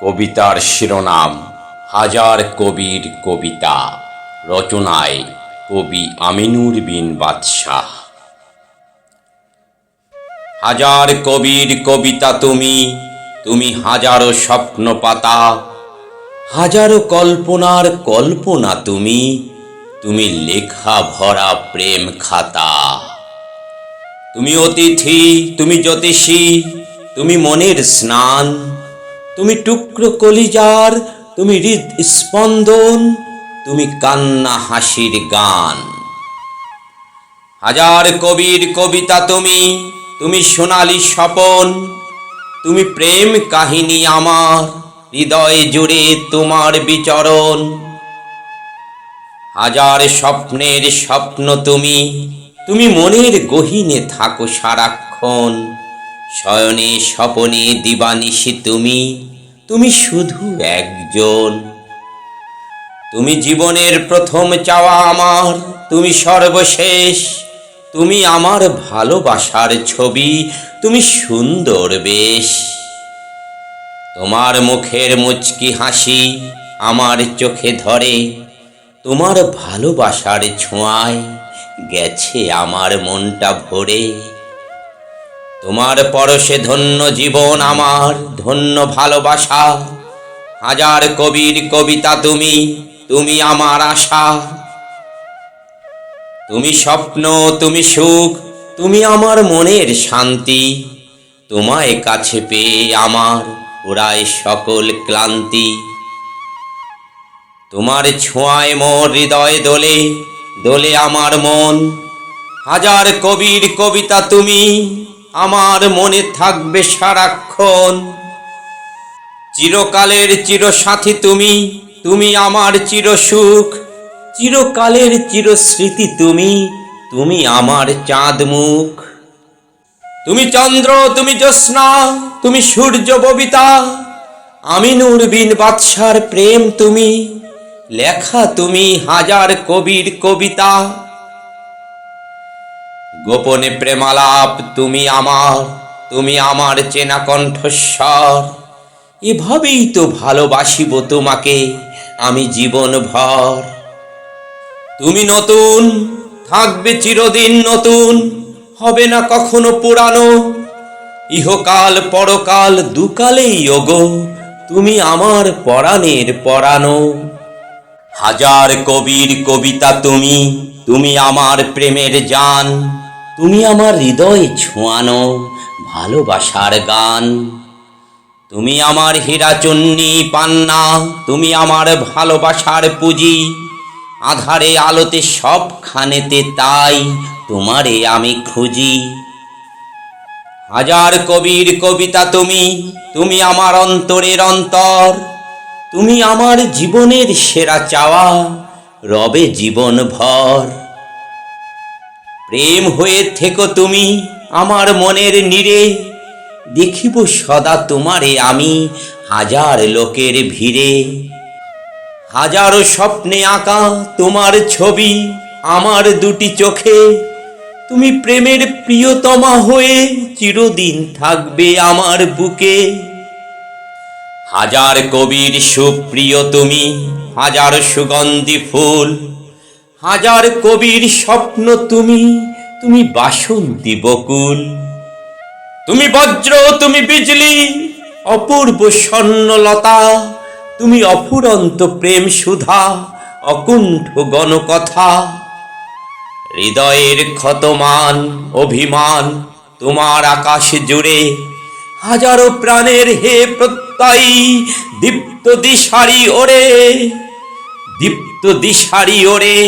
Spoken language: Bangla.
কবিতার শিরোনাম হাজার কবির কবিতা। রচনায় কবি আমিনুর বিন বাদশাহ। হাজার কবির কবিতা তুমি, তুমি হাজারো স্বপ্ন পাতা, হাজারো কল্পনার কল্পনা তুমি, তুমি লেখা ভরা প্রেম খাতা। তুমি অতিথি, তুমি জ্যোতিষী, তুমি মনের স্নান, তুমি টুকরো কলিজার, তুমি হৃদ স্পন্দন, তুমি কান্না হাসির গান। হাজার কবির কবিতা তুমি, তুমি সোনালী স্বপন, তুমি প্রেম কাহিনী আমার, হৃদয় জুড়ে তোমার বিচরণ। হাজার স্বপ্নের স্বপ্ন তুমি, তুমি মনের গহীনে থাকো সারাক্ষণ, শয়নে স্বপনে দিবানিশি তুমি, তুমি শুধু একজন। তুমি জীবনের প্রথম চাওয়া আমার, তুমি সর্বশেষ, তুমি আমার ভালোবাসার ছবি, তুমি সুন্দর বেশ। তোমার মুখের মুচকি হাসি আমার চোখে ধরে, তোমার ভালোবাসার ছোঁয়ায় গেছে আমার মনটা ভরে। তোমার পরশে ধন্য জীবন আমার, ধন্য ভালোবাসা। হাজার কবির কবিতা তুমি, তুমি আমার আশা। তুমি স্বপ্ন, তুমি সুখ, তুমি আমার মনের শান্তি, তোমায় কাছে পেয়ে আমার উড়ায় সকল ক্লান্তি। তোমার ছোঁয়ায় মোর হৃদয় দোলে, দোলে আমার মন। হাজার কবির কবিতা তুমি, আমার মনে থাকবে সারাক্ষণ। চিরকালের চিরসাথী তুমি, তুমি আমার চিরসুখ, চিরকালের চিরস্মৃতি তুমি, তুমি আমার চাঁদ মুখ। তুমি চন্দ্র, তুমি জ্যোৎস্না, তুমি সূর্য ববিতা, আমিনুর বিন বাদশার প্রেম তুমি, লেখা তুমি হাজার কবির কবিতা। গোপনে প্রেমালাপ তুমি আমার, তুমি আমার চেনা কণ্ঠস্বর। এভাবেই তো ভালোবাসিব তোমাকে আমি জীবন ভর। তুমি নতুন, থাকবে চিরদিন নতুন, হবে না কখনো পুরানো। ইহকাল পরকাল দুকালেই ওগো, তুমি আমার পরাণের পরানো। হাজার কবির কবিতা তুমি, তুমি আমার প্রেমের জান, তুমি আমার হৃদয় ছোঁয়ানো ভালোবাসার গান। তুমি আমার হীরাচুন্নি পান্না, তুমি আমার ভালোবাসার পুঁজি। আধারে আলোতে সবখানেতে তাই তোমারে আমি খুঁজি। হাজার কবির কবিতা তুমি, তুমি আমার অন্তরের অন্তর, তুমি আমার জীবনের সেরা চাওয়া, রবে জীবন ভর। প্রেম হয়ে থেকো তুমি আমার মনের নীড়ে, দেখিব সদা তোমারে আমি হাজার লোকের ভিড়ে। হাজারো স্বপ্নে আঁকা তোমার ছবি আমার দুটি চোখে, তুমি প্রেমের প্রিয়তমা হয়ে চিরদিন থাকবে আমার বুকে। হাজার কবির সুপ্রিয় তুমি, হাজার সুগন্ধি ফুল, হাজার কবির স্বপ্ন তুমি, তুমি বাসন্তী বকুল। তুমি বজ্র, তুমি বিজলি, অপূর্ব স্বর্ণলতা, তুমি অফুরন্ত প্রেম সুধা, অকুণ্ঠ গণকথা। হৃদয়ের ক্ষতমান অভিমান তোমার আকাশ জুড়ে, হাজারো প্রাণের হে প্রত্যয়ী দীপ্ত দিশারি ওরে, দীপ্ত দিশারি ওরে।